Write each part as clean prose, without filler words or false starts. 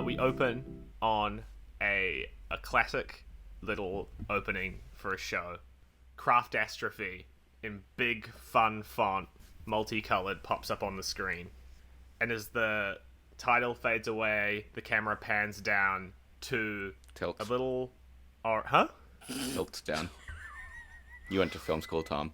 we open on a classic little opening for a show. Craft Astrophy in big fun font, multicolored, pops up on the screen. And as the title fades away, the camera pans down to Tilts. a little... Huh? Tilts down. You went to film school, Tom.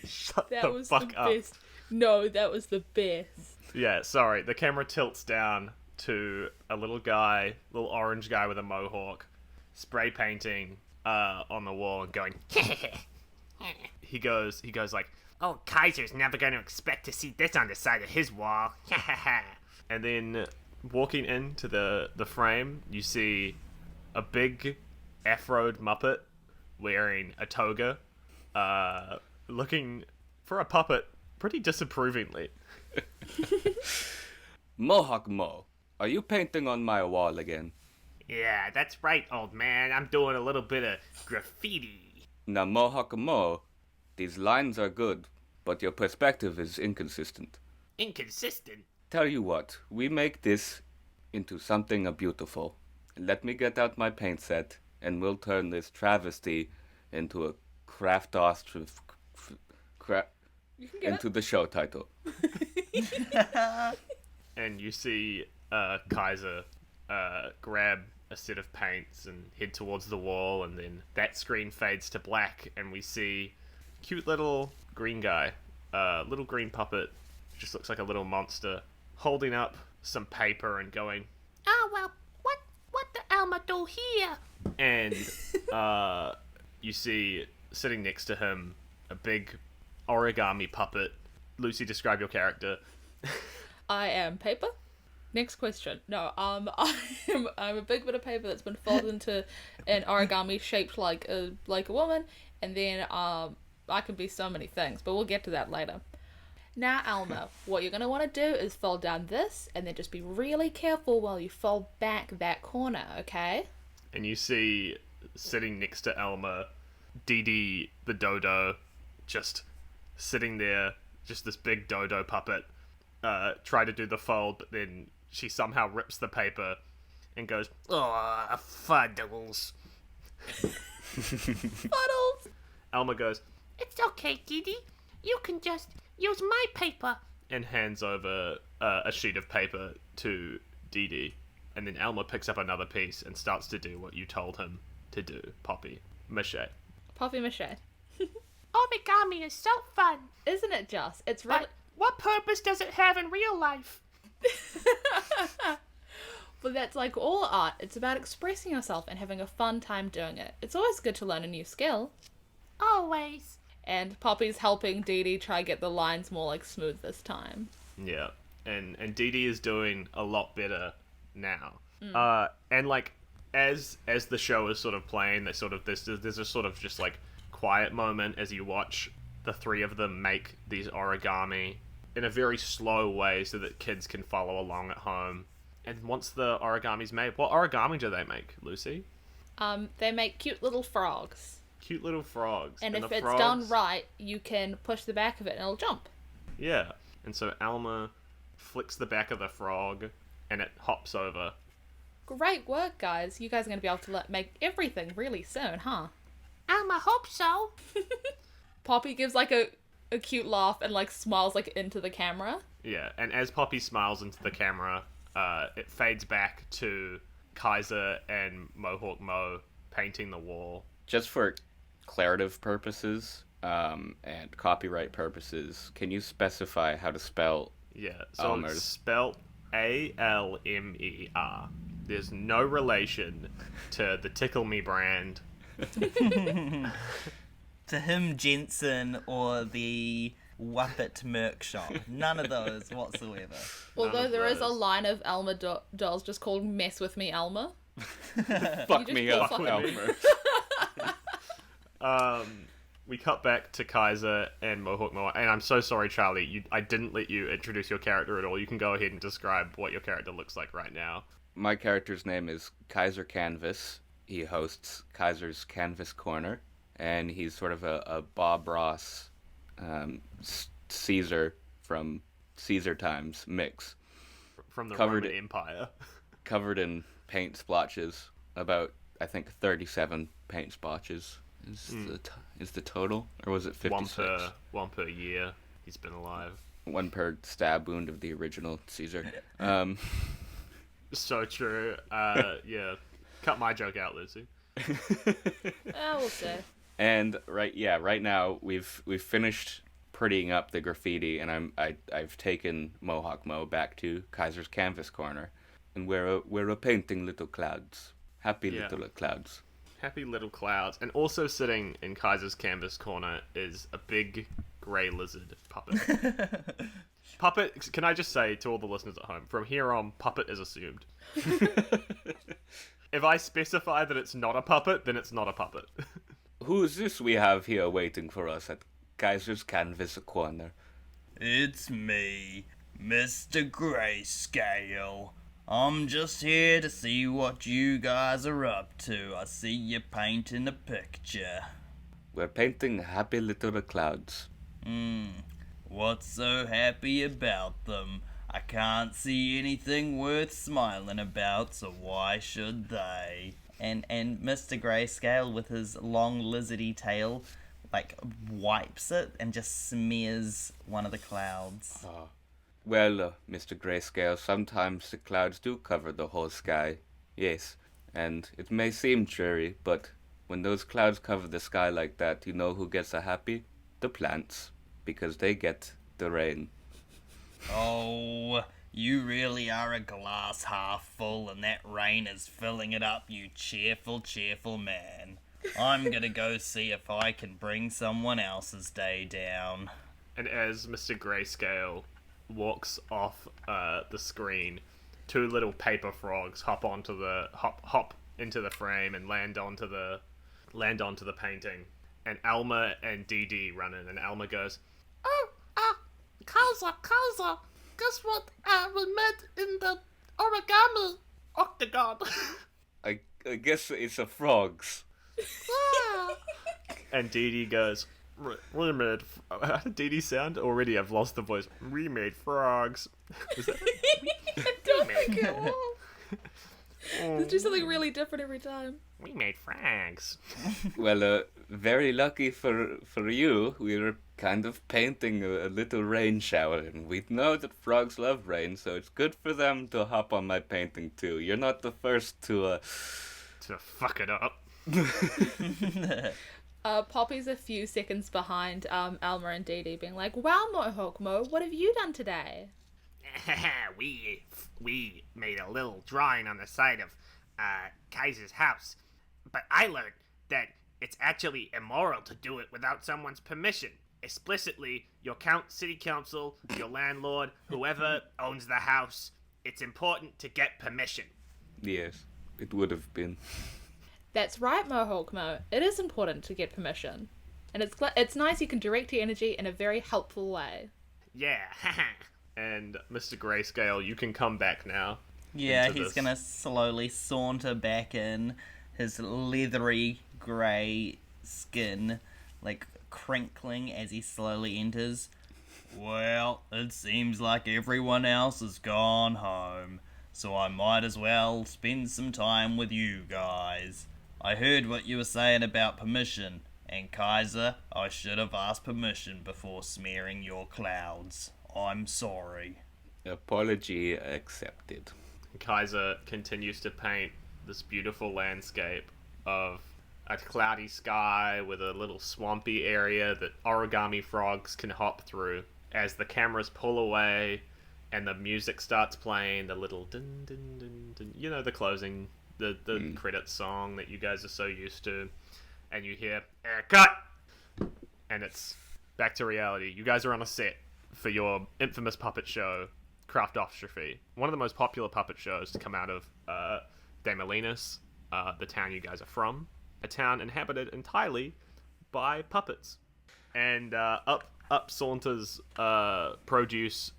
Shut That the was fuck the up. best. No, that was the best. Yeah, sorry. The camera tilts down to a little orange guy with a mohawk, spray painting on the wall and going. He goes like, "Oh, Caeser's never going to expect to see this on the side of his wall." And then walking into the frame, you see a big afroed Muppet wearing a toga, looking for a puppet pretty disapprovingly. Mohawk Mo, are you painting on my wall again? Yeah, that's right, old man. I'm doing a little bit of graffiti. Now, Mohawk Mo, these lines are good, but your perspective is inconsistent. Inconsistent? Tell you what, we make this into something beautiful. Let me get out my paint set, and we'll turn this travesty into a craft into the show title. And you see Caeser grab a set of paints and head towards the wall, and then that screen fades to black, and we see cute little green guy, little green puppet, just looks like a little monster, holding up some paper and going, "Oh, well, what the Alma do here?" And you see, sitting next to him, a big origami puppet. Lucy, describe your character. I am paper. Next question. No, I'm a big bit of paper that's been folded into an origami shaped like a woman, and then I can be so many things, but we'll get to that later. Now, Alma, what you're gonna want to do is fold down this, and then just be really careful while you fold back that corner, okay? And you see, sitting next to Alma, Dee Dee the dodo, just sitting there, just this big dodo puppet, try to do the fold, but then she somehow rips the paper and goes, "Oh, fuddles." Fuddles! Alma goes, "It's okay, Dee Dee. You can just use my paper." And hands over a sheet of paper to Dee Dee. And then Alma picks up another piece and starts to do what you told him to do, Poppy Mâché. Poppy Mâché. Origami is so fun. Isn't it just? It's really... What purpose does it have in real life? But that's like all art. It's about expressing yourself and having a fun time doing it. It's always good to learn a new skill. Always. And Poppy's helping Dee Dee try get the lines more like smooth this time. Yeah, and Dee Dee is doing a lot better now. And like as the show is sort of playing, there's a sort of just like quiet moment as you watch the three of them make these origami in a very slow way so that kids can follow along at home. And once the origami's made, what origami do they make, Lucy? They make cute little frogs. Cute little frogs. And if the it's frogs, done right, you can push the back of it and it'll jump. Yeah. And so Alma flicks the back of the frog and it hops over. Great work, guys. You guys are going to be able to make everything really soon, huh? Alma hope so. Poppy gives like a cute laugh and like smiles like into the camera. Yeah, and as Poppy smiles into the camera, it fades back to Caeser and Mohawk Mo painting the wall. Just for declarative purposes and copyright purposes, can you specify how to spell Yeah, so Almer's? it's spelt Almer. There's no relation to the Tickle Me brand. To him, Jensen, or the Wuppet Merc Shop. None of those whatsoever. Although of there is a those. line of Alma dolls just called Mess With Me Alma. Fuck You me just up, fucking- Elmer. We cut back to Caeser and Mohawk Mo, and I'm so sorry, Charlie. I didn't let you introduce your character at all. You can go ahead and describe what your character looks like right now. My character's name is Caeser Canvas. He hosts Caeser's Canvas Corner, and he's sort of a Bob Ross, Caesar from Caesar Times mix. from the Covered Roman it. Empire. Covered in paint splotches. About, I think, 37 paint splotches is the total, or was it 56? One per year he's been alive. One per stab wound of the original Caesar. So true. Yeah. Cut my joke out, Lucy. We'll say. And right now we've finished prettying up the graffiti, and I've taken Mohawk Mo back to Caeser's Canvas corner, and we're painting little clouds, happy little clouds. Happy little clouds. And also sitting in Caeser's Canvas corner is a big grey lizard puppet. Puppet, can I just say to all the listeners at home, from here on, puppet is assumed. If I specify that it's not a puppet, then it's not a puppet. Who is this we have here waiting for us at Caeser's Canvas corner? It's me, Mister Greyscale. I'm just here to see what you guys are up to. I see you painting a picture. We're painting happy little clouds. What's so happy about them? I can't see anything worth smiling about, so why should they? And Mr. Greyscale, with his long lizardy tail, wipes it and just smears one of the clouds. Well, Mr. Greyscale, sometimes the clouds do cover the whole sky. Yes, and it may seem dreary, but when those clouds cover the sky like that, you know who gets a happy? The plants, because they get the rain. Oh, you really are a glass half full and that rain is filling it up, you cheerful, cheerful man. I'm gonna go see if I can bring someone else's day down. And as Mr. Greyscale walks off the screen, two little paper frogs hop into the frame and land onto the painting. And Alma and Dee Dee run in, and Alma goes, Caeser, guess what? We met in the origami octagon. I guess it's a frogs. Yeah. and Dee Dee goes, we made... How did Dee Dee sound? Already I've lost the voice. We made frogs. Was that... I don't think it will. Let's do something really different every time. We made frogs. Well, very lucky for you, we were kind of painting a little rain shower, and we know that frogs love rain, so it's good for them to hop on my painting too. You're not the first to fuck it up. Poppy's a few seconds behind Alma and Dee Dee, being like, "Wow, Mohawk Mo, what have you done today?" we made a little drawing on the side of Caeser's house, but I learned that it's actually immoral to do it without someone's permission. Explicitly, your city council, your landlord, whoever owns the house, it's important to get permission. Yes, it would have been. That's right, Mohawk Mo. It is important to get permission. And it's nice you can direct your energy in a very helpful way. Yeah, And Mr. Greyscale, you can come back now. Yeah, into he's this. gonna slowly saunter back in, his leathery grey skin, crinkling as he slowly enters. Well, it seems like everyone else has gone home, so I might as well spend some time with you guys. I heard what you were saying about permission, and Caeser, I should have asked permission before smearing your clouds. I'm sorry. Apology accepted. Caeser continues to paint this beautiful landscape of a cloudy sky with a little swampy area that origami frogs can hop through. As the cameras pull away and the music starts playing, the little dun dun dun dun, you know, the closing, the credits song that you guys are so used to, and you hear cut, and it's back to reality. You guys are on a set for your infamous puppet show, Craft Ostrophy, one of the most popular puppet shows to come out of Damolinis, the town you guys are from, a town inhabited entirely by puppets. And up saunters Produce.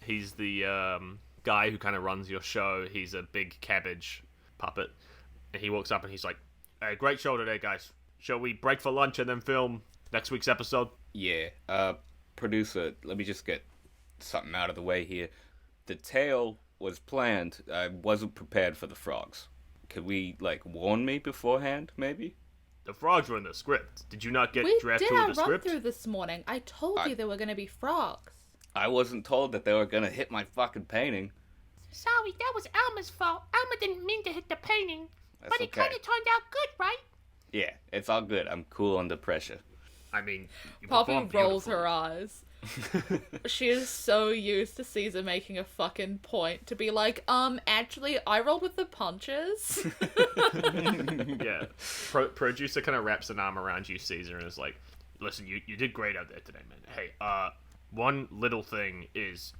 He's the guy who kind of runs your show. He's a big cabbage puppet, and he walks up and he's like, "Hey, great show today, guys. Shall we break for lunch and then film next week's episode?" Yeah, producer, let me just get something out of the way here. The tail was planned. I wasn't prepared for the frogs. Could we, warn me beforehand, maybe? The frogs were in the script. Did you not get We draft did two of our the script? run-through this morning. I told you there were going to be frogs. I wasn't told that they were gonna hit my fucking painting. Sorry, that was Alma's fault. Alma didn't mean to hit the painting. That's But it okay. kind of turned out good, right? Yeah, it's all good. I'm cool under pressure. I mean, you Poppy performed rolls beautifully. her eyes. She is so used to Caesar making a fucking point to be like, actually, I rolled with the punches. Yeah. Producer kind of wraps an arm around you, Caesar, and is like, listen, you did great out there today, man. Hey, one little thing is,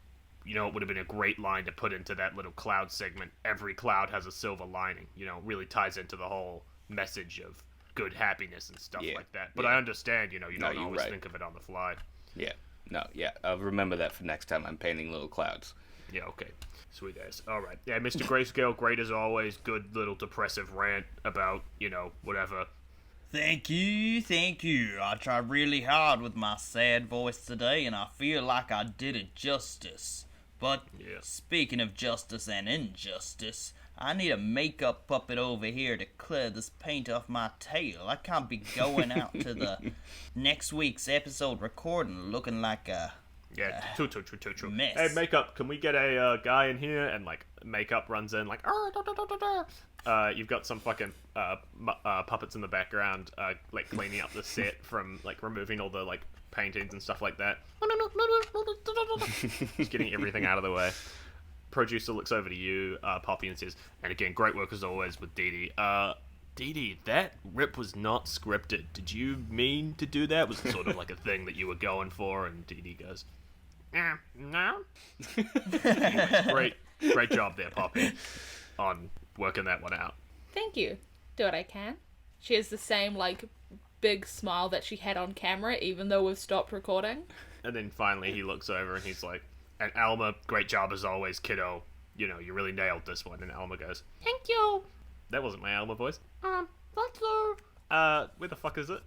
it would have been a great line to put into that little cloud segment. Every cloud has a silver lining. Really ties into the whole message of good happiness and stuff Yeah, like that. But yeah. I understand, you don't you're always right. think of it on the fly. Yeah. No, yeah. I'll remember that for next time I'm painting little clouds. Yeah, okay. Sweet ass. Alright. Yeah, Mr. Greyscale, great as always. Good little depressive rant about, whatever. Thank you. I tried really hard with my sad voice today, and I feel like I did it justice. But Yeah. speaking of justice and injustice, I need a makeup puppet over here to clear this paint off my tail. I can't be going out to the next week's episode recording looking like a... Yeah, true. Mess. Hey, Makeup, can we get a guy in here? And, Makeup runs in, you've got some fucking puppets in the background, cleaning up the set from, removing all the, paintings and stuff like that. Just getting everything out of the way. Producer looks over to you, Poppy, and says, and again, great work as always with Dee Dee. Dee Dee, that rip was not scripted. Did you mean to do that? Was it sort of like a thing that you were going for? And Dee Dee goes, no. Anyways, great job there, Poppy, on working that one out. Thank you. Do what I can. She has the same, big smile that she had on camera, even though we've stopped recording. And then finally he looks over and he's like, and Alma, great job as always, kiddo. You really nailed this one. And Alma goes, Thank you. that wasn't my Alma voice. Thank you. Where the fuck is it?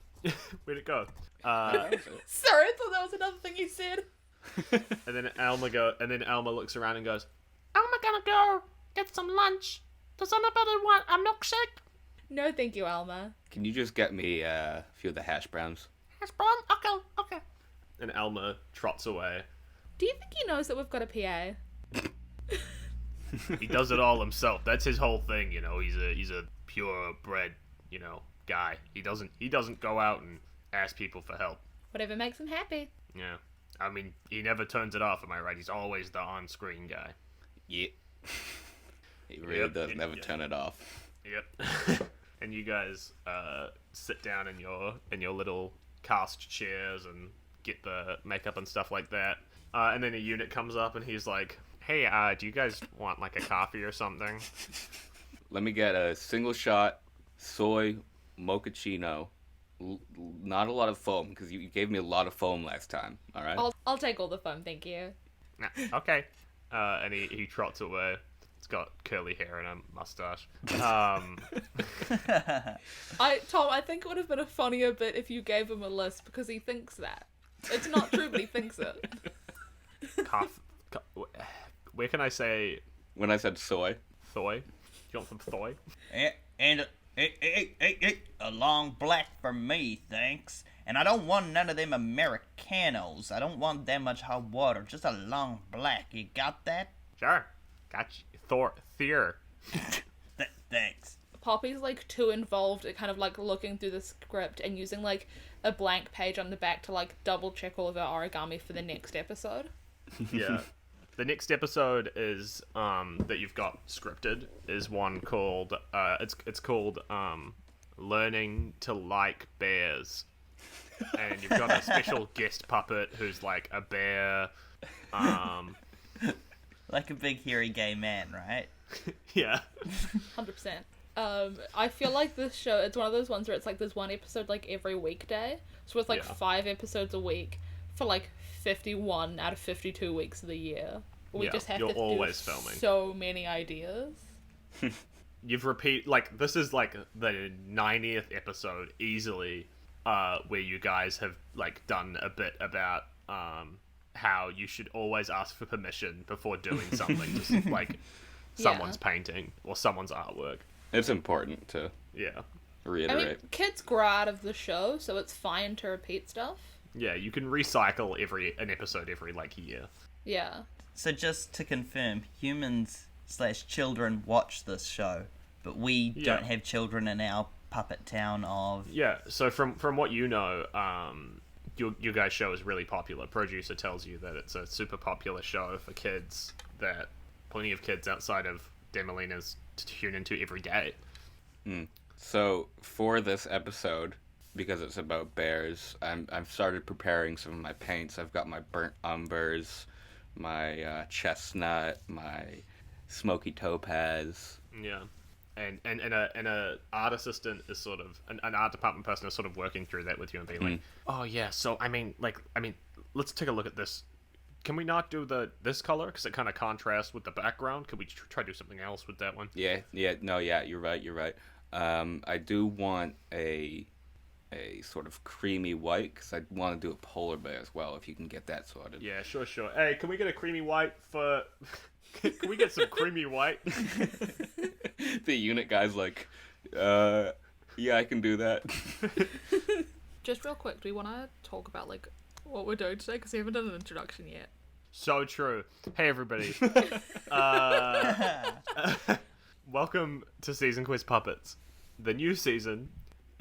Where'd it go? Sorry, I thought that was another thing you said. And then Alma looks around and goes, Alma gonna go get some lunch. Does anybody want a milkshake? No, thank you, Alma. Can you just get me a few of the hash browns? Hash brown? Okay. and Alma trots away. Do you think he knows that we've got a PA? He does it all himself. That's his whole thing, He's a purebred, guy. He doesn't go out and ask people for help. Whatever makes him happy. Yeah. I mean, he never turns it off, am I right? He's always the on-screen guy. Yeah. He really Yep, does it- never yeah. turn it off. Yep. And you guys sit down in your little cast chairs and get the makeup and stuff like that. And then a unit comes up and he's like, "Hey, do you guys want a coffee or something?" Let me get a single shot soy mochaccino. Not a lot of foam, because you gave me a lot of foam last time, alright? I'll take all the foam, thank you. Nah, okay. And he trots away. It's got curly hair and a mustache. Tom, I think it would have been a funnier bit if you gave him a list, because he thinks that. It's not true, but he thinks it. Where can I say When I said soy. thoy? Do you want some thoy? And a long black for me, thanks. And I don't want none of them Americanos. I don't want that much hot water. Just a long black. You got that? Sure. Got you. Thier. Thanks. Poppy's too involved at kind of looking through the script and using a blank page on the back to double check all of our origami for the next episode. Yeah. The next episode is that you've got scripted is one called it's called Learning to Like Bears. And you've got a special guest puppet who's a bear. Like a big hairy gay man, right? Yeah. 100%. I feel like this show, it's one of those ones where it's there's one episode every weekday. So it's Yeah. 5 episodes a week for 51 out of 52 weeks of the year. We Yeah, just have you're to always do filming. so many ideas. You've this is the 90th episode easily, where you guys have done a bit about how you should always ask for permission before doing something, just like someone's painting or someone's artwork. It's important to Yeah. reiterate. I mean, kids grow out of the show, so it's fine to repeat stuff. Yeah, you can recycle an episode every like year. Yeah. So just to confirm, humans/children watch this show, but we don't have children in our puppet town of... Yeah, so from what you know, your guys' show is really popular. Producer tells you that it's a super popular show for kids, that plenty of kids outside of Demolinas tune into every day. So for this episode, because it's about bears, I've started preparing some of my paints. I've got my burnt umbers, my chestnut, my smoky topaz. Yeah. And a art assistant is sort of an art department person is sort of working through that with you and being like, oh yeah, so I mean let's take a look at this. Can we not do this color because it kind of contrasts with the background? Could we try to do something else with that one? Yeah, you're right. I do want a sort of creamy white, because I want to do a polar bear as well, if you can get that sorted. Yeah, sure. Hey, can we get a creamy white for... Can we get some creamy white? The unit guy's like, yeah, I can do that. Just real quick, do we want to talk about, like, what we're doing today? Because we haven't done an introduction yet. So true. Hey, everybody. Welcome to Season Quiz Puppets. The new season,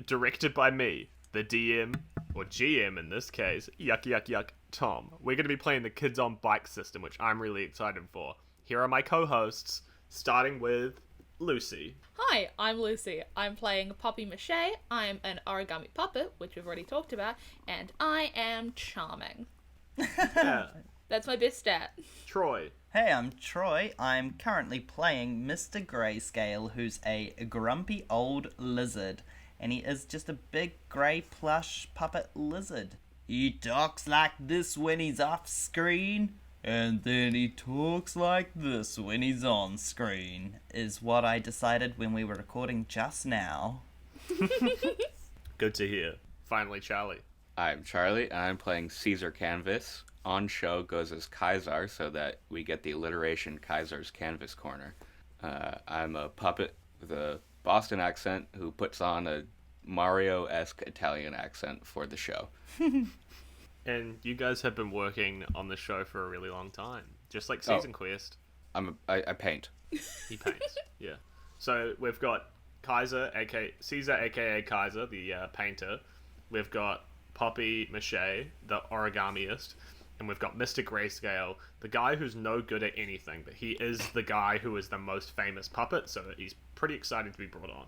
directed by me, the DM, or GM in this case, yuck, Tom. We're going to be playing the Kids on Bike system, which I'm really excited for. Here are my co-hosts, starting with Lucy. Hi, I'm Lucy. I'm playing Poppy Mâché. I'm an origami puppet, which we've already talked about, and I am charming. Yeah. That's my best stat. Troy. Hey, I'm Troy. I'm currently playing Mister Greyscale, who's a grumpy old lizard. And he is just a big grey plush puppet lizard. He talks like this when he's off screen, and then he talks like this when he's on screen, is what I decided when we were recording just now. Good to hear. Finally, Charlie. I'm Charlie, and I'm playing Caeser Canvas. On show goes as Caeser, so that we get the alliteration Caeser's Canvas Corner. I'm a puppet with a Boston accent who puts on a Mario-esque Italian accent for the show. And you guys have been working on the show for a really long time, just like Season Quest. I paint. He paints, yeah. So we've got Caeser, Caesar, aka Caeser, the painter. We've got Poppy Mâché, the origamiist. And we've got Mister Greyscale, the guy who's no good at anything, but he is the guy who is the most famous puppet, so he's pretty excited to be brought on.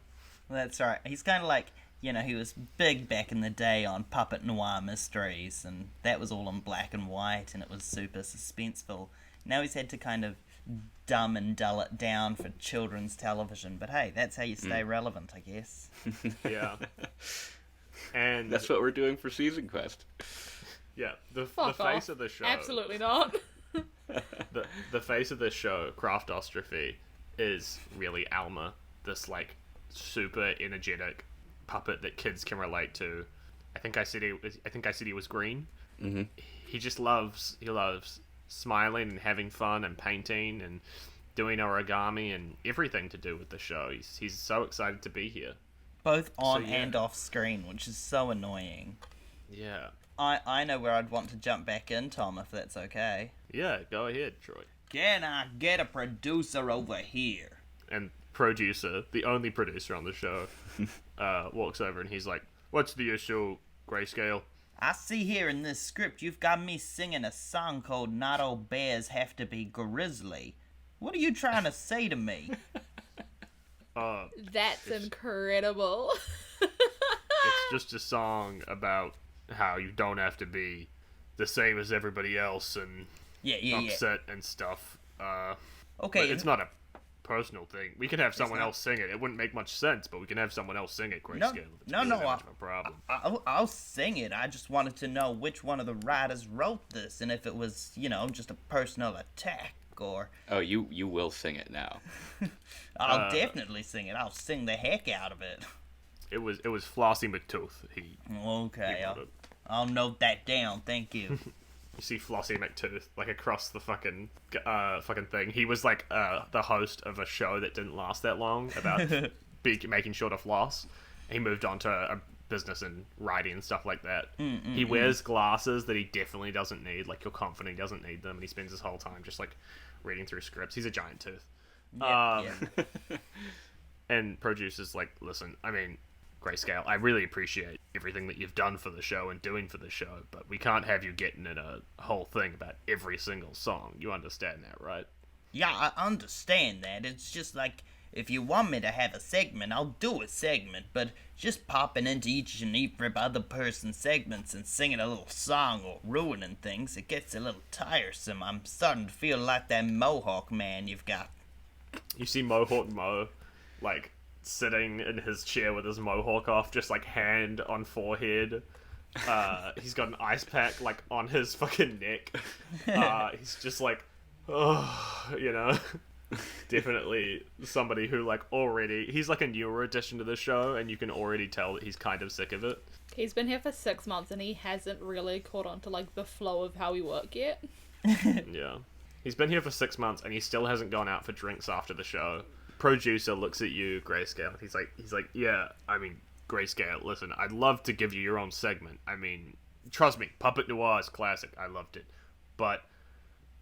That's right. He's kind of like, you know, he was big back in the day on Puppet Noir Mysteries, and that was all in black and white, and it was super suspenseful. Now he's had to kind of dumb and dull it down for children's television, but hey, that's how you stay relevant, I guess. Yeah. And That's what we're doing for Season Quest. yeah, the Fuck face off. of the show. Absolutely not. The face of the show, Craft Ostrophy, is really Alma, this like super energetic puppet that kids can relate to. I think I said he was green. Mm-hmm. He loves smiling and having fun and painting and doing origami and everything to do with the show. He's so excited to be here. Both on So, yeah. and off screen, which is so annoying. Yeah. I know where I'd want to jump back in, Tom, if that's okay. Yeah, go ahead, Troy. Can I get a producer over here? And producer, the only producer on the show, walks over and he's like, "What's the issue, Greyscale?" I see here in this script you've got me singing a song called Not All Bears Have to Be Grizzly. What are you trying to say to me? That's incredible. It's just a song about how you don't have to be the same as everybody else and Yeah. upset and stuff. Okay. But it's not a personal thing. We can have someone not? else sing it. It wouldn't make much sense, but we can have someone else sing it, Grayscale. It's no, really no, that much of a problem. I'll sing it. I just wanted to know which one of the writers wrote this and if it was, you know, just a personal attack or... Oh, you will sing it now. I'll definitely sing it. I'll sing the heck out of it. It was Flossie McTooth. He Okay, wrote it. I'll note that down. Thank you. You see Flossie McTooth, like, across the fucking thing. He was, like, the host of a show that didn't last that long about making sure to floss. He moved on to a business in writing and stuff like that. He wears glasses that he definitely doesn't need. Like, you're confident he doesn't need them, and he spends his whole time just, like, reading through scripts. He's a giant tooth. And producer's like, listen, I mean, Greyscale, I really appreciate everything that you've done for the show and doing for the show, but we can't have you getting in a whole thing about every single song. You understand that, right? Yeah, I understand that. It's just like, if you want me to have a segment, I'll do a segment, but just popping into each and every other person's segments and singing a little song or ruining things, it gets a little tiresome. I'm starting to feel like that Mohawk man you've got. You see Mohawk Mo, like, sitting in his chair with his mohawk off, just, like, hand on forehead. He's got an ice pack, like, on his fucking neck. He's just like, oh, you know? Definitely somebody who, like, already... He's, like, a newer addition to the show, and you can already tell that he's kind of sick of it. He's been here for 6 months, and he hasn't really caught on to, like, the flow of how we work yet. Yeah. He's been here for 6 months, and he still hasn't gone out for drinks after the show. Producer looks at you, Greyscale. He's like, yeah, I mean, Greyscale, listen, I'd love to give you your own segment. I mean, trust me, Puppet Noir is classic. I loved it. But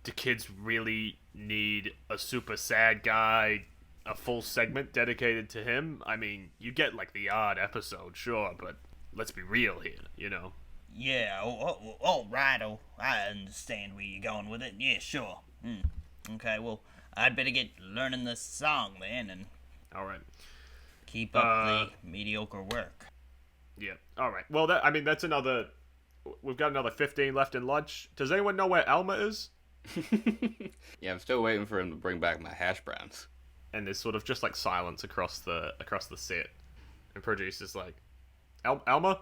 do kids really need a super sad guy, a full segment dedicated to him? I mean, you get, like, the odd episode, sure, but let's be real here, you know? Yeah, all right, I understand where you're going with it. Yeah, sure. Okay, well, I'd better get learning this song then, and Alright. keep up the mediocre work. Yeah, alright. Well, that's another... We've got another 15 left in lunch. Does anyone know where Alma is? Yeah, I'm still waiting for him to bring back my hash browns. And there's sort of just, like, silence across the set. And producer's like, Alma?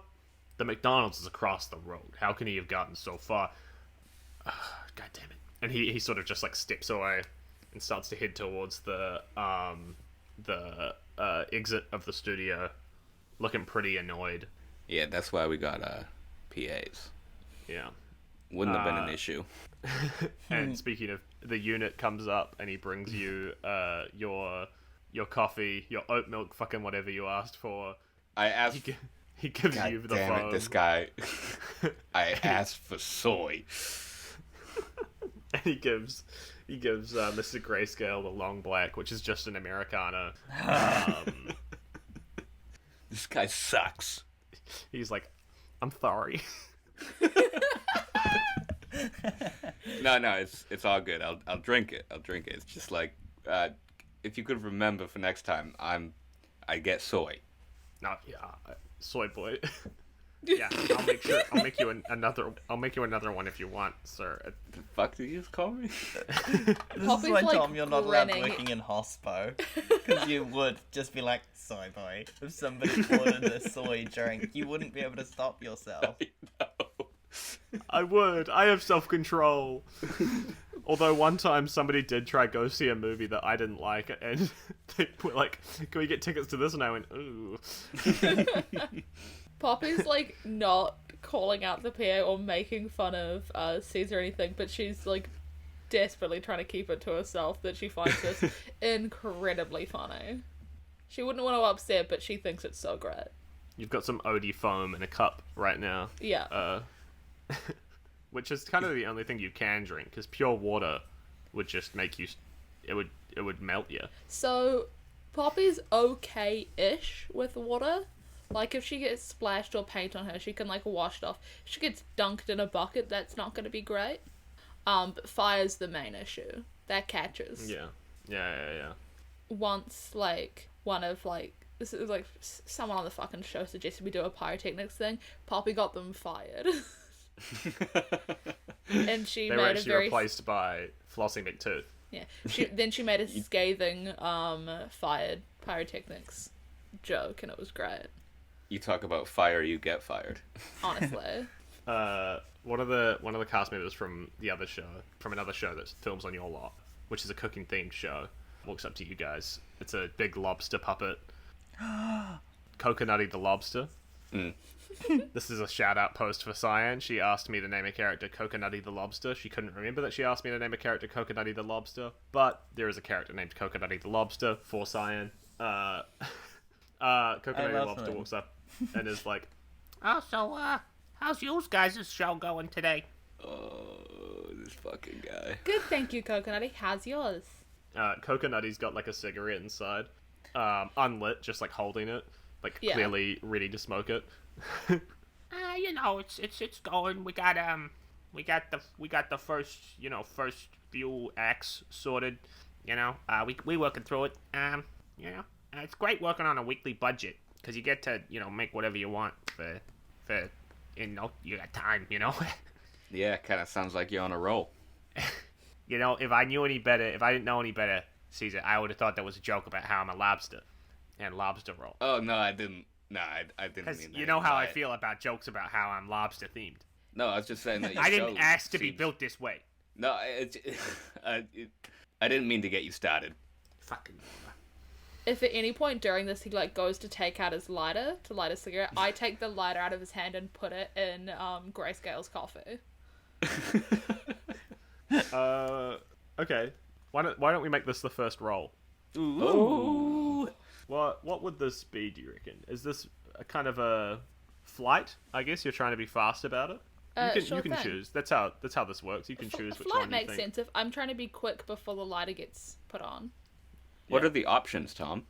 The McDonald's is across the road. How can he have gotten so far? God damn it. And he sort of just, like, steps away and starts to head towards the exit of the studio, looking pretty annoyed. Yeah, that's why we got PAs. Yeah. Wouldn't have been an issue. And speaking of, the unit comes up and he brings you your coffee, your oat milk, fucking whatever you asked for. I asked... He gives God you the damn phone. it, this guy. I asked for soy. And he gives Mister Greyscale the long black, which is just an Americano. This guy sucks. He's like, I'm sorry. No, it's all good. I'll drink it. It's just like, if you could remember for next time, I get soy. No, yeah, soy boy. Yeah, I'll make you another one if you want, sir. The fuck did you just call me? This Poppy's, is why, like, Tom, you're not allowed grinning. working in hospo. Because you would just be like, soy boy. If somebody ordered a soy drink, you wouldn't be able to stop yourself. I would. I have self-control. Although one time somebody did try go see a movie that I didn't like, and they were like, can we get tickets to this? And I went, ooh. Poppy's, like, not calling out the PA or making fun of Caesar or anything, but she's, like, desperately trying to keep it to herself that she finds this incredibly funny. She wouldn't want to upset, but she thinks it's so great. You've got some Odie foam in a cup right now. Yeah. Which is kind of the only thing you can drink, because pure water would just make you... It would melt you. So, Poppy's okay-ish with water. Like, if she gets splashed or paint on her, she can, like, wash it off. If she gets dunked in a bucket, that's not going to be great. But fire's the main issue. That catches. Yeah. Once, like, one of, like... This is, like, someone on the fucking show suggested we do a pyrotechnics thing. Poppy got them fired. And she they made were a actually very... replaced by Flossie McTooth. Yeah. Then she made a scathing, fired pyrotechnics joke, and it was great. You talk about fire, you get fired. Honestly. One of the cast members from another show that films on your lot, which is a cooking themed show, walks up to you guys. It's a big lobster puppet. Coconutty the lobster. This is a shout-out post for Cyan. She asked me to name a character Coconutty the Lobster. She couldn't remember that she asked me to name a character Coconutty the Lobster, but there is a character named Coconutty the Lobster for Cyan. Coconutty the Lobster walks up and is like, Oh, so, how's you guys' show going today? Oh, this fucking guy. Good, thank you, Coconutty. How's yours? Coconutty's got like a cigarette inside, unlit, just like holding it, like Yeah. clearly ready to smoke it. You know, it's going. We got the first few acts sorted. You know, we working through it. It's great working on a weekly budget because you get to make whatever you want for you got time. Yeah, kind of sounds like you're on a roll. If I didn't know any better, Caesar, I would have thought that was a joke about how I'm a lobster and lobster roll. Oh, no, I didn't. No, I didn't Because mean that. you know how I feel about jokes about how I'm lobster themed. No, I was just saying that your I didn't show ask to be seems- built this way. No, I didn't mean to get you started. Fucking. If at any point during this he goes to take out his lighter to light a cigarette, I take the lighter out of his hand and put it in Greyscale's coffee. Okay. Why don't we make this the first roll? Ooh. What would this be, do you reckon? Is this a kind of a flight? I guess you're trying to be fast about it. Sure you can thing. choose. That's how this works. You can choose which Flight one you makes think. sense if I'm trying to be quick before the lighter gets put on. What Yeah. are the options, Tom?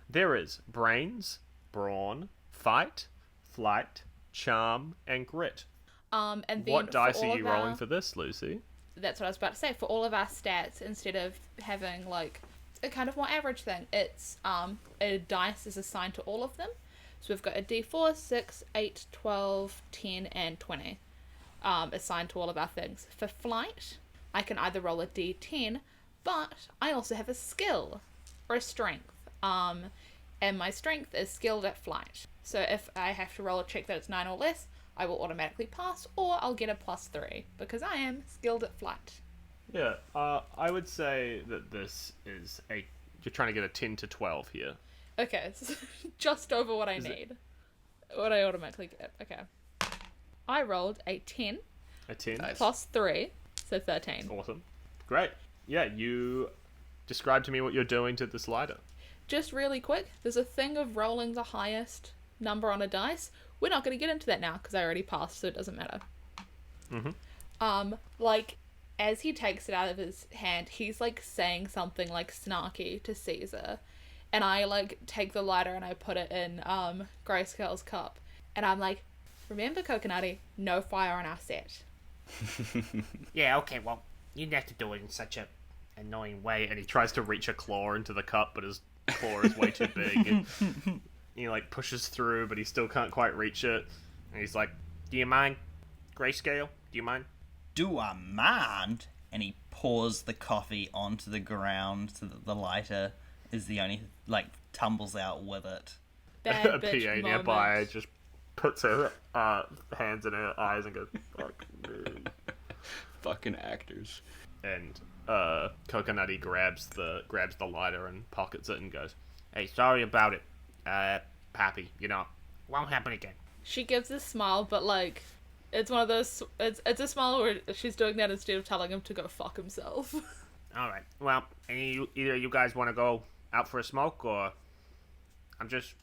There is brains, brawn, fight, flight, charm, and grit. And then What dice for are all you of rolling our- for this, Lucy? That's what I was about to say. For all of our stats, instead of having a kind of more average thing, it's a dice is assigned to all of them. So we've got a D4, 6, 8, 12, 10, and 20 assigned to all of our things. For flight, I can either roll a D10, but I also have a skill or a strength. And my strength is skilled at flight. So if I have to roll a check that it's 9 or less, I will automatically pass, or I'll get a +3 because I am skilled at flight. Yeah, I would say that this is you're trying to get a 10 to 12 here. Okay, so just over what I need. What I automatically get. Okay. I rolled a 10 A 10? Nice. plus 3, so 13. Awesome. Great. Yeah, you describe to me what you're doing to this lighter. Just really quick, there's a thing of rolling the highest number on a dice. We're not going to get into that now because I already passed, so it doesn't matter. As he takes it out of his hand, he's saying something snarky to Caesar, and I take the lighter and I put it in Greyscale's cup, and I'm like, remember, Coconutty, no fire on our set. Yeah, okay, well, you didn't have to do it in such a annoying way. And he tries to reach a claw into the cup, but his claw is way too big. And he pushes through, but he still can't quite reach it. And he's like, Do you mind, Greyscale? Do you mind? Do I mind? And he pours the coffee onto the ground so that the lighter is the only, tumbles out with it. Bad a bitch PA moment. nearby just puts her hands in her eyes and goes, fuck me. Fucking actors. And Coconutty grabs the lighter and pockets it and goes, Hey, sorry about it, Poppy. Won't happen again. She gives a smile, but it's one of those. It's a smile where she's doing that instead of telling him to go fuck himself. All right. Well, either you guys want to go out for a smoke, or I'm just.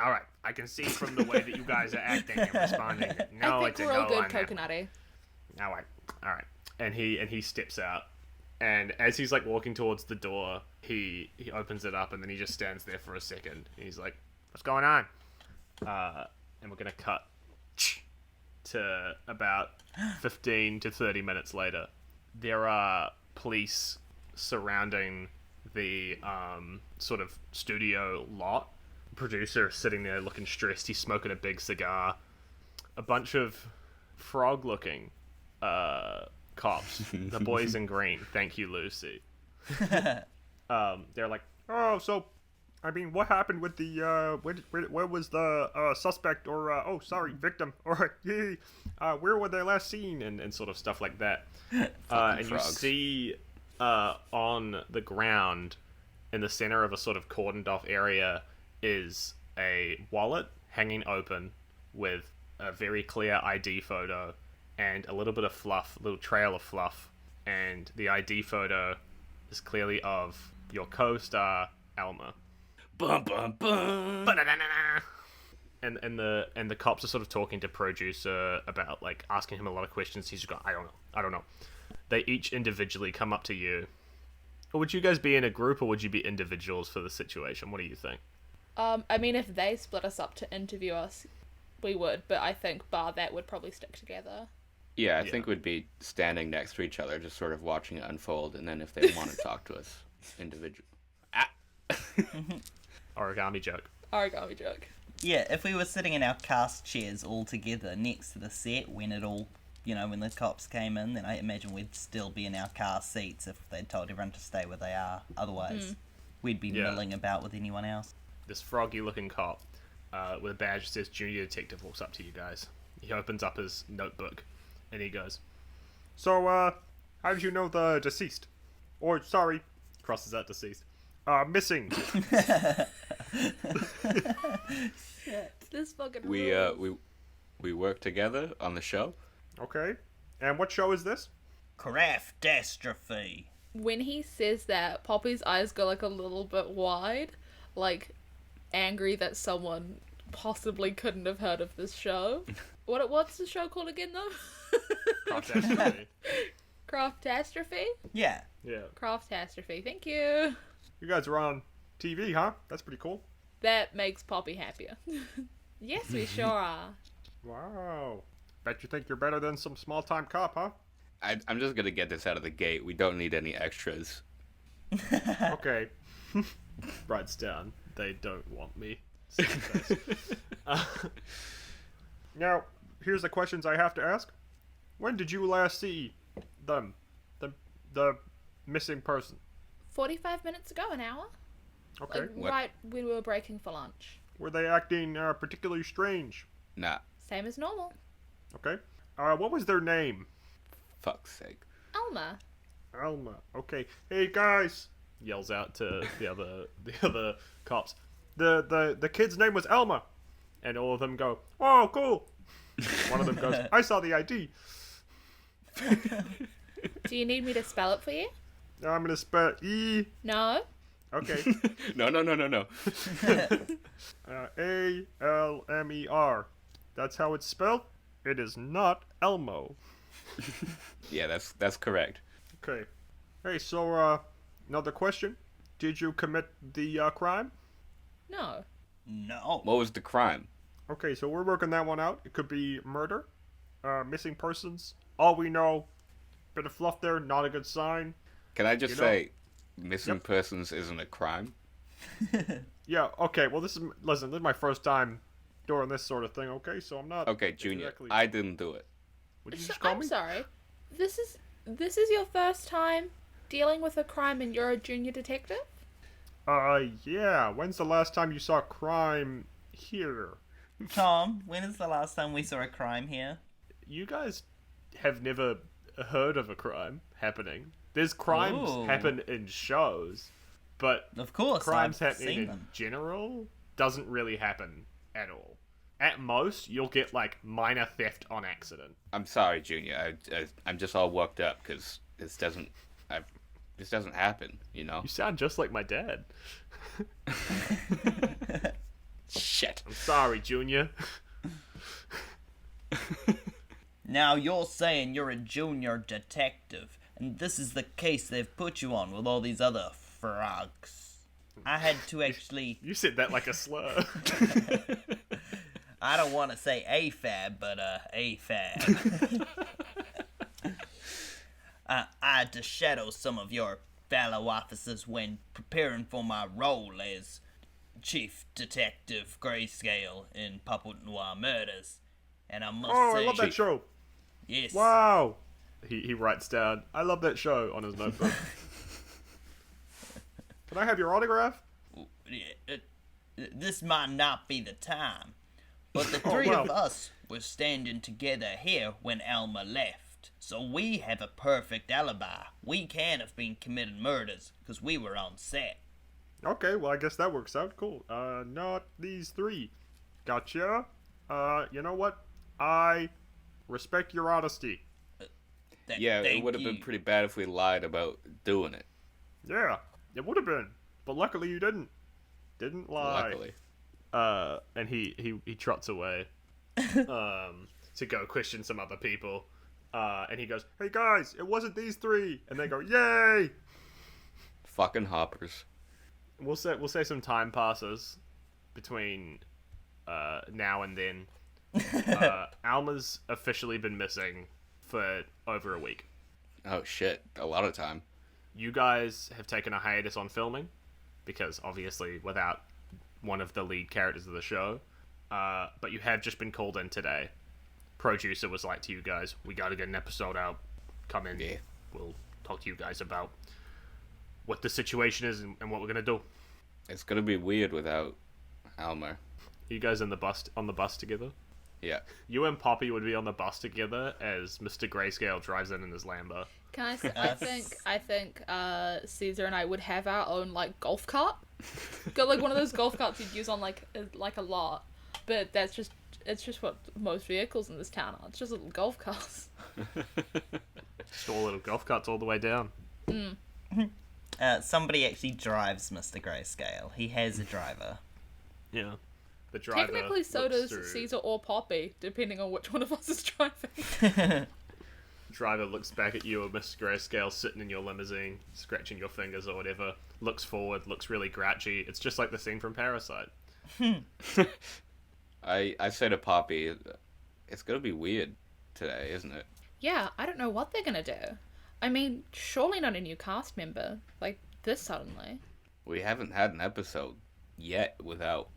All right. I can see from the way that you guys are acting and responding. that No, I it's think a we're no all good, on that. Coconutty. All right. All right. and he steps out. And as he's walking towards the door, he opens it up and then he just stands there for a second. And he's like, What's going on? and we're gonna cut to about 15 to 30 minutes later. There are police surrounding the sort of studio lot. Producer sitting there looking stressed. He's smoking a big cigar. A bunch of frog-looking cops. The boys in green. Thank you, Lucy. They're like, oh, so I mean, what happened with the where was the suspect or victim or where were they last seen and sort of stuff like that. And you frogs. see on the ground in the center of a sort of cordoned off area is a wallet hanging open with a very clear ID photo and a little bit of fluff, a little trail of fluff. And the ID photo is clearly of your co-star, Alma. Bum, bum, bum. Ba-da-da-da-da. And the cops are sort of talking to producer about, like, asking him a lot of questions. He's just got, I don't know. They each individually come up to you. Or would you guys be in a group, or would you be individuals for the situation? What do you think? I mean, if they split us up to interview us, we would, but I think bar that would probably stick together. Yeah, I think we'd be standing next to each other, just sort of watching it unfold, and then if they want to talk to us, individual. Origami joke. Origami joke. Yeah, if we were sitting in our cast chairs all together next to the set when it all, when the cops came in, then I imagine we'd still be in our car seats if they'd told everyone to stay where they are. Otherwise, we'd be milling about with anyone else. This froggy-looking cop with a badge that says Junior Detective walks up to you guys. He opens up his notebook, and he goes, "So, how did you know the deceased? Or, sorry," crosses out deceased, "missing." Shit, this fucking We work together on the show. Okay. And what show is this? Craftastrophe. When he says that, Poppy's eyes go like a little bit wide, like angry that someone possibly couldn't have heard of this show. What's the show called again, though? Craftastrophe. Craftastrophe? Yeah. Yeah. Craftastrophe, thank you. You guys are on TV, huh? That's pretty cool. That makes Poppy happier. Yes, we sure are. Wow. Bet you think you're better than some small-time cop, huh? I'm just gonna get this out of the gate. We don't need any extras. Okay. Writes down. They don't want me. Now, here's the questions I have to ask. When did you last see them? The missing person? 45 minutes ago, an hour? Okay. Like, right when we were breaking for lunch. Were they acting particularly strange? Nah, Same as normal. Okay. What was their name? fuck's sake. Alma. Alma. Okay. Hey guys! Yells out to the other cops. The kid's name was Alma, and all of them go, "Oh, cool." One of them goes, "I saw the ID." Do you need me to spell it for you? I'm gonna spell E. No. Okay. No. Almer. That's how it's spelled. It is not Elmo. Yeah, that's correct. Okay. Hey, so another question. Did you commit the crime? No. No. What was the crime? Okay, so we're working that one out. It could be murder, missing persons. All we know, bit of fluff there, not a good sign. Can I just You know- say, missing persons isn't a crime? Yeah, okay, well this is my first time doing this sort of thing, okay? So I'm not... Okay, Junior, exactly- I didn't do it. Would you just call I'm me? sorry. This is your first time dealing with a crime and you're a junior detective? Yeah. When's the last time you saw crime here? Tom, when is the last time we saw a crime here? You guys have never heard of a crime happening. There's crimes Ooh. happen in shows, but Of course, crimes I've happening seen in them. general doesn't really happen at all. At most, you'll get like minor theft on accident. I'm sorry, Junior. I'm just all worked up because this doesn't happen, you know? You sound just like my dad. Shit. I'm sorry, Junior. Now you're saying you're a junior detective, and this is the case they've put you on with all these other frogs. I had to actually... You said that like a slur. I don't want to say AFAB, but AFAB. I had to shadow some of your fellow officers when preparing for my role as Chief Detective Greyscale in Puppet Noir Murders. And I must Oh, say... I love that show. Yes. Wow. He writes down, "I love that show" on his notebook. Can I have your autograph? This might not be the time, but the Oh, three wow. of us were standing together here when Alma left, so we have a perfect alibi. We can have been committing murders because we were on set. Okay, well, I guess that works out. Cool. Not these three. Gotcha. You know what? I respect your honesty. Yeah, it Thank would have been you. pretty bad if we lied about doing it. Yeah, it would have been. But luckily you didn't. Didn't lie. Luckily. And he trots away to go question some other people. And he goes, "Hey guys, it wasn't these three." And they go, "Yay!" Fucking hoppers. We'll say some time passes between now and then. Alma's officially been missing for over a week. Oh shit, a lot of time. You guys have taken a hiatus on filming because obviously without one of the lead characters of the show, but you have just been called in today. Producer was like to you guys, "We got to get an episode out. Come in. Yeah. We'll talk to you guys about what the situation is and what we're gonna do." It's gonna be weird without Alma. Are you guys on the bus together? Yeah. You and Poppy would be on the bus together as Mister Greyscale drives in his Lambo. Can I say, I think Caesar and I would have our own like golf cart. Got like one of those golf carts you'd use on like a lot, but it's just what most vehicles in this town are. It's just little golf carts. Just all little golf carts all the way down. Somebody actually drives Mr. Greyscale. He has a driver. Yeah. The driver Technically, so looks does through- Caesar or Poppy, depending on which one of us is driving. Driver looks back at you, or Mr. Greyscale sitting in your limousine, scratching your fingers or whatever. Looks forward, looks really grouchy. It's just like the scene from Parasite. I say to Poppy, it's gonna be weird today, isn't it? Yeah, I don't know what they're gonna do. I mean, surely not a new cast member like this suddenly. We haven't had an episode yet without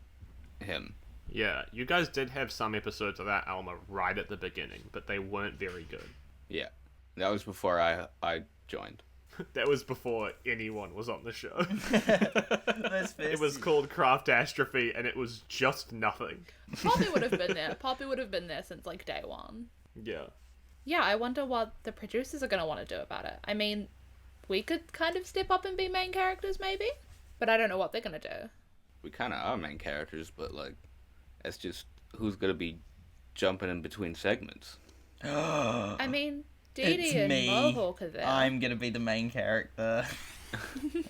him. Yeah, you guys did have some episodes of that Alma right at the beginning, but they weren't very good. Yeah. That was before I joined. That was before anyone was on the show. Those It first- was called Craftastrophe, and it was just nothing. Poppy would have been there. Poppy would have been there since like day one. Yeah. Yeah, I wonder what the producers are gonna want to do about it. I mean, we could kind of step up and be main characters maybe, but I don't know what they're gonna do. We kind of are main characters, but like, it's just who's gonna be jumping in between segments. I mean, Dee It's Dee and me. Mohawk are there. I'm gonna be the main character.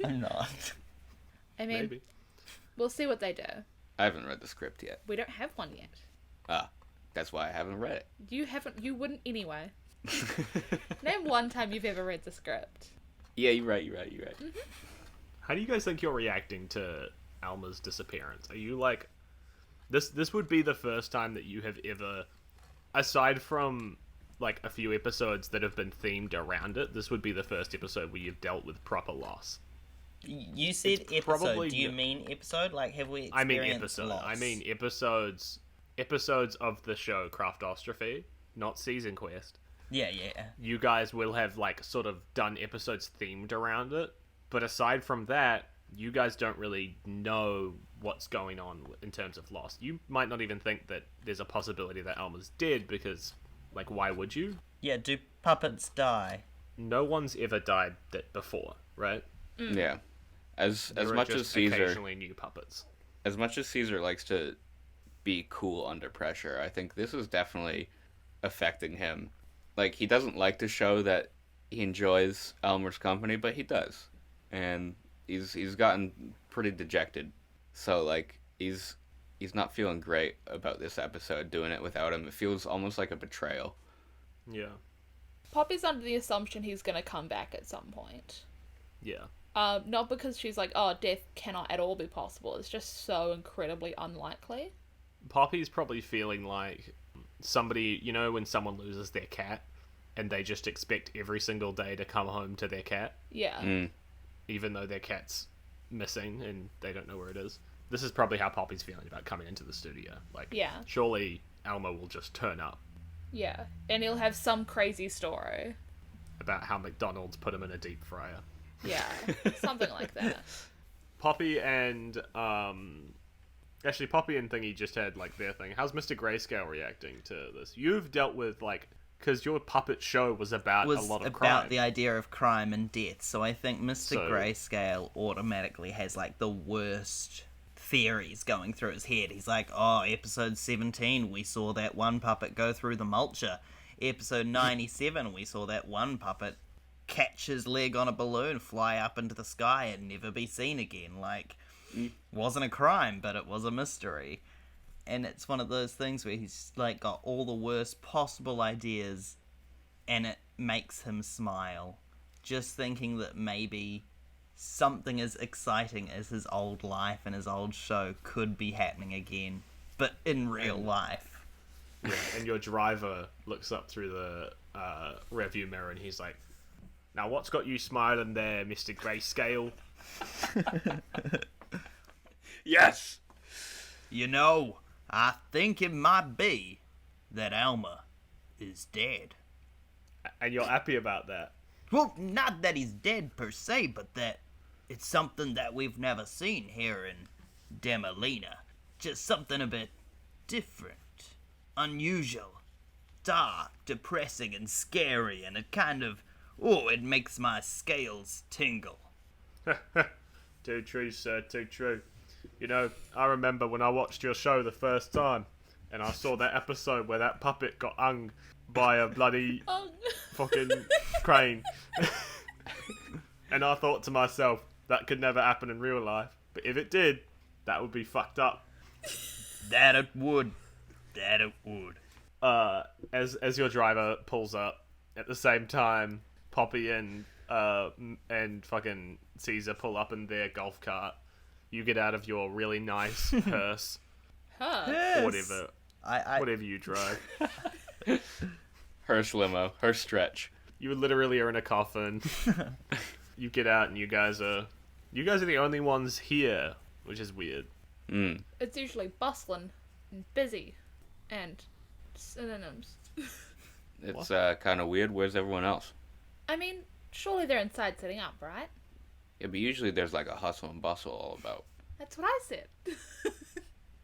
I'm not. I mean, Maybe. we'll see what they do. I haven't read the script yet. We don't have one yet. That's why I haven't read it. You wouldn't anyway. Name one time you've ever read the script. Yeah, you're right. How do you guys think you're reacting to Alma's disappearance? Are you like... This would be the first time that you have ever... Aside from, like, a few episodes that have been themed around it, this would be the first episode where you've dealt with proper loss. You said It's episode. probably Do you n- mean episode? Like, have we I mean experienced episode. loss? I mean episodes of the show Craftostrophe, not Season Quest. Yeah. You guys will have, like, sort of done episodes themed around it. But aside from that, you guys don't really know what's going on in terms of loss. You might not even think that there's a possibility that Alma's dead because, like, why would you? Yeah, do puppets die? No one's ever died before, right? Yeah. As There are much just as Caesar, occasionally new puppets. as much as Caesar likes to be cool under pressure, I think this is definitely affecting him. Like, he doesn't like to show that he enjoys Elmer's company, but he does. And he's gotten pretty dejected. So, like, he's not feeling great about this episode, doing it without him. It feels almost like a betrayal. Yeah. Poppy's under the assumption he's gonna come back at some point. Yeah. Not because she's like, oh, death cannot at all be possible. It's just so incredibly unlikely. Poppy's probably feeling like somebody, you know, when someone loses their cat and they just expect every single day to come home to their cat, Yeah. even though their cat's missing and they don't know where it is. This is probably how Poppy's feeling about coming into the studio. Like, Yeah. surely Alma will just turn up Yeah. And he'll have some crazy story. about how McDonald's put him in a deep fryer. Yeah. Something like that. Poppy and, actually, Poppy and Thingy just had, like, their thing. How's Mr. Greyscale reacting to this? You've dealt with, like, because your puppet show was about Was a lot of about crime. the idea of crime and death. So I think Mr. So- Greyscale automatically has like the worst theories going through his head. He's like, oh, episode 17, we saw that one puppet go through the mulcher. Episode 97, we saw that one puppet catch his leg on a balloon, fly up into the sky, and never be seen again. Like, wasn't a crime, but it was a mystery. And it's one of those things where he's, like, got all the worst possible ideas, and it makes him smile. Just thinking that maybe something as exciting as his old life and his old show could be happening again, but in real life. Yeah, and your driver looks up through the rearview mirror and he's like, now what's got you smiling there, Mister Greyscale? Yes! You know, I think it might be that Alma is dead. And you're happy about that? Well, not that he's dead per se, but that it's something that we've never seen here in Demolina. Just something a bit different, unusual, dark, depressing, and scary, and it kind of, it makes my scales tingle. Too true, sir, too true. You know, I remember when I watched your show the first time, and I saw that episode where that puppet got hung by a bloody fucking crane. And I thought to myself, that could never happen in real life. But if it did, that would be fucked up. That it would. That it would. As your driver pulls up, at the same time, Poppy and fucking Caesar pull up in their golf cart. You get out of your really nice hearse, Huh. or whatever, whatever you drive. Hearse limo, hearse stretch. You literally are in a coffin. You get out, and you guys are the only ones here, which is weird. It's usually bustling and busy and synonyms. It's kind of weird. Where's everyone else? I mean, surely they're inside setting up, right? Yeah, but usually there's like a hustle and bustle all about. That's what I said.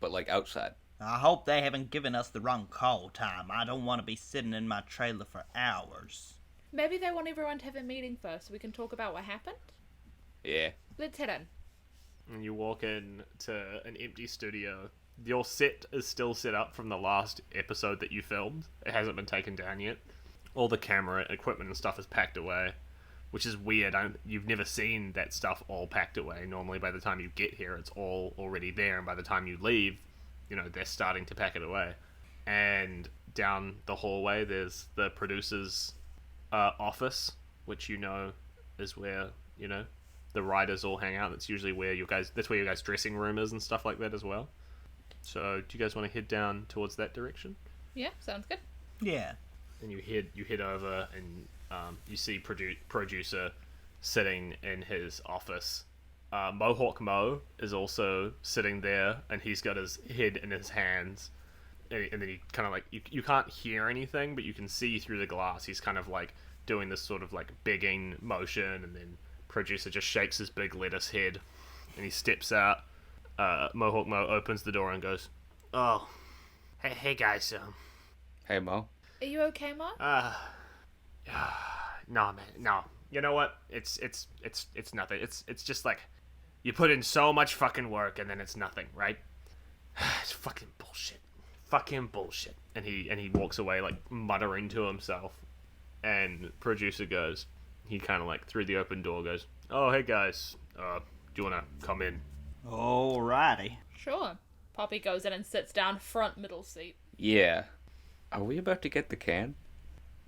But like outside. I hope they haven't given us the wrong call time. I don't want to be sitting in my trailer for hours. Maybe they want everyone to have a meeting first so we can talk about what happened. Yeah. Let's head in. And you walk in to an empty studio. Your set is still set up from the last episode that you filmed. It hasn't been taken down yet. All the camera equipment and stuff is packed away, which is weird. You've never seen that stuff all packed away. Normally by the time you get here, it's all already there, and by the time you leave, they're starting to pack it away. And down the hallway, there's the producer's office, which is where, the writers all hang out. That's usually where that's where your guys' dressing room is and stuff like that as well. So, do you guys want to head down towards that direction? Yeah, sounds good. Yeah. And you head over, and you see producer sitting in his office. Mohawk Mo is also sitting there, and he's got his head in his hands. And then he kind of like, you can't hear anything, but you can see through the glass. He's kind of like doing this sort of like begging motion, and then producer just shakes his big lettuce head, and he steps out. Mohawk Mo opens the door and goes, Oh, hey guys. Hey, Mo. Are you okay, Mark? No, man, no. You know what? It's nothing. It's just like you put in so much fucking work and then it's nothing, right? It's fucking bullshit. Fucking bullshit. and he walks away like muttering to himself. And producer goes, he kind of like through the open door goes, "Oh, hey guys, do you wanna come in?" Alrighty. Sure. Poppy goes in and sits down front middle seat. Yeah. Are we about to get the can?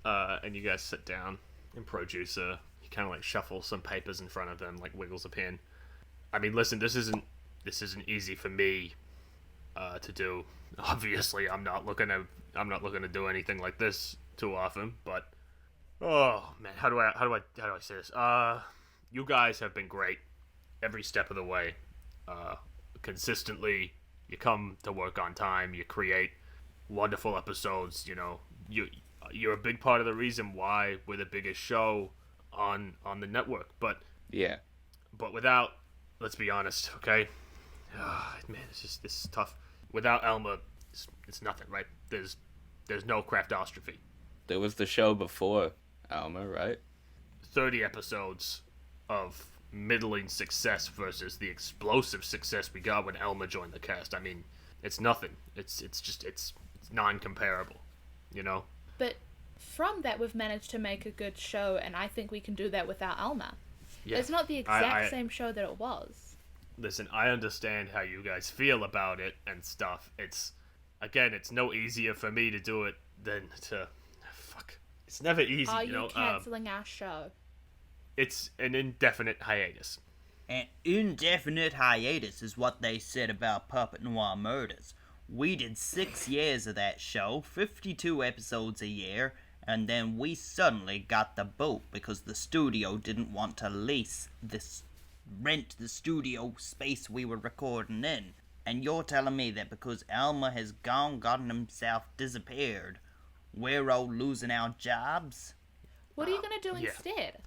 And you guys sit down, and producer, he kind of like shuffles some papers in front of him, like wiggles a pen. I mean, listen, this isn't easy for me to do. Obviously, I'm not looking to do anything like this too often. But oh man, how do I say this? You guys have been great every step of the way. Consistently, you come to work on time. You create wonderful episodes. You know, you're a big part of the reason why we're the biggest show on the network. But Yeah. without, let's be honest, okay? Man, this is tough. Without Alma, it's nothing, right? There's no craftostrophe. There was the show before Alma, right? 30 episodes of middling success versus the explosive success we got when Elmer joined the cast. I mean, it's nothing. It's non-comparable, you know? But from that, we've managed to make a good show, and I think we can do that without Elmer. Yeah. It's not the exact same show that it was. Listen, I understand how you guys feel about it and stuff. It's no easier for me to do it than to... Fuck. It's never easy, Are you know? cancelling our show? It's an indefinite hiatus. An indefinite hiatus is what they said about Puppet Noir Murders. We did 6 years of that show, 52 episodes a year, and then we suddenly got the boot because the studio didn't want to rent the studio space we were recording in. And you're telling me that because Elmer has gotten himself disappeared, we're all losing our jobs? What are you going to do instead?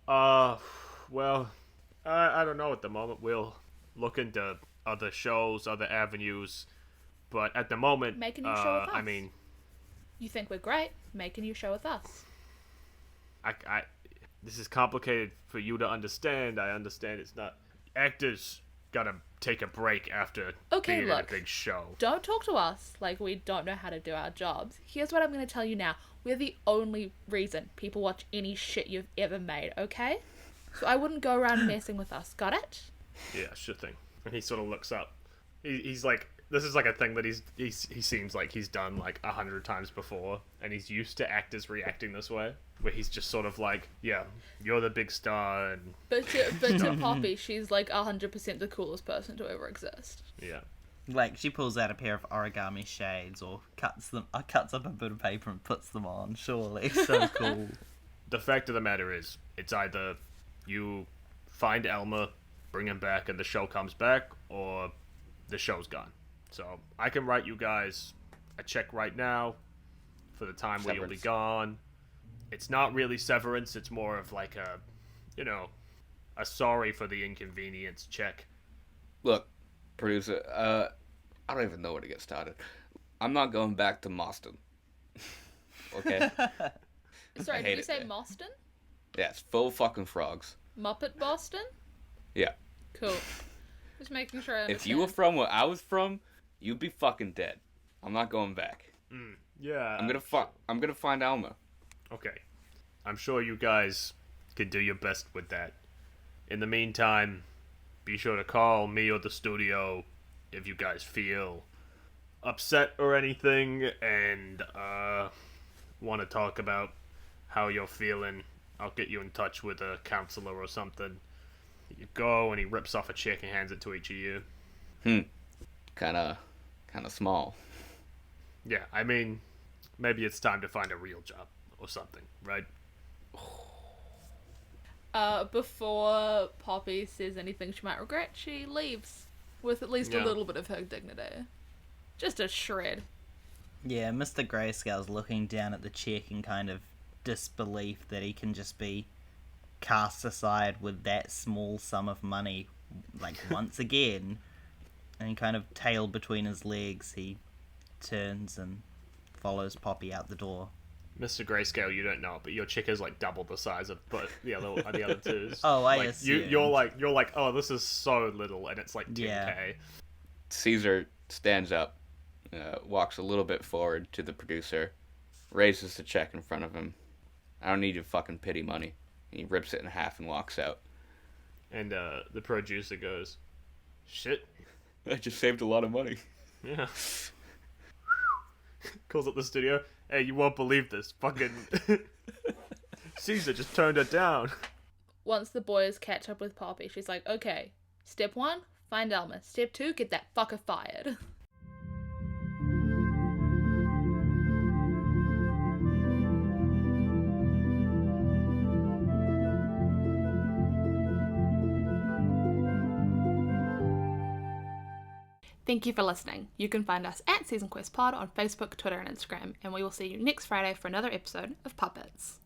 Well, I don't know at the moment. We'll look into other shows, other avenues, but at the moment, Make a new show with us. I mean, you think we're great? Make a new show with us. this is complicated for you to understand. I understand it's not. Actors gotta take a break after being in a big show. Don't talk to us like we don't know how to do our jobs. Here's what I'm going to tell you now. We're the only reason people watch any shit you've ever made, okay? So I wouldn't go around messing with us. Got it? Yeah, sure thing. And he sort of looks up. He's like, this is like a thing that he seems like he's done like 100 times before, and he's used to actors reacting this way, where he's just sort of like, yeah, you're the big star, and But to Poppy, she's like 100% the coolest person to ever exist. yeah. Like, she pulls out a pair of origami shades or cuts up a bit of paper and puts them on, surely. So cool. The fact of the matter is, it's either you find Elmer, bring him back, and the show comes back, or the show's gone. So I can write you guys a check right now for the time where you'll be gone. It's not really severance. It's more of like a sorry for the inconvenience check. Look, producer, I don't even know where to get started. I'm not going back to Boston. Okay? Sorry, I did hate you it say there. Boston? Yeah, it's full fucking frogs. Muppet Boston? Yeah. Cool. Just making sure I understand. If you were from where I was from, you'd be fucking dead. I'm not going back. Yeah. I'm gonna find Alma. Okay. I'm sure you guys can do your best with that. In the meantime, be sure to call me or the studio if you guys feel upset or anything and want to talk about how you're feeling. I'll get you in touch with a counselor or something. You go, and he rips off a check and hands it to each of you. Kinda small. Yeah, I mean, maybe it's time to find a real job or something, right? Before Poppy says anything she might regret, she leaves with at least a little bit of her dignity. Just a shred. Yeah, Mister Greyscale's looking down at the check in kind of disbelief that he can just be cast aside with that small sum of money, like, once again. And he kind of, tail between his legs, he turns and follows Poppy out the door. Mr. Greyscale, you don't know, but your chick is like double the size of the other twos. Oh, I like, assumed. you're like, oh, this is so little, and it's like 10K. Yeah. Caesar stands up, walks a little bit forward to the producer, raises the check in front of him. I don't need your fucking pity money. And he rips it in half and walks out. And the producer goes, shit. I just saved a lot of money. Yeah. Calls up the studio. Hey, you won't believe this. Fucking Caesar just turned it down. Once the boys catch up with Poppy, she's like, okay, step 1, find Elmer. Step 2, get that fucker fired. Thank you for listening. You can find us at Season Quest Pod on Facebook, Twitter, and Instagram, and we will see you next Friday for another episode of Puppets.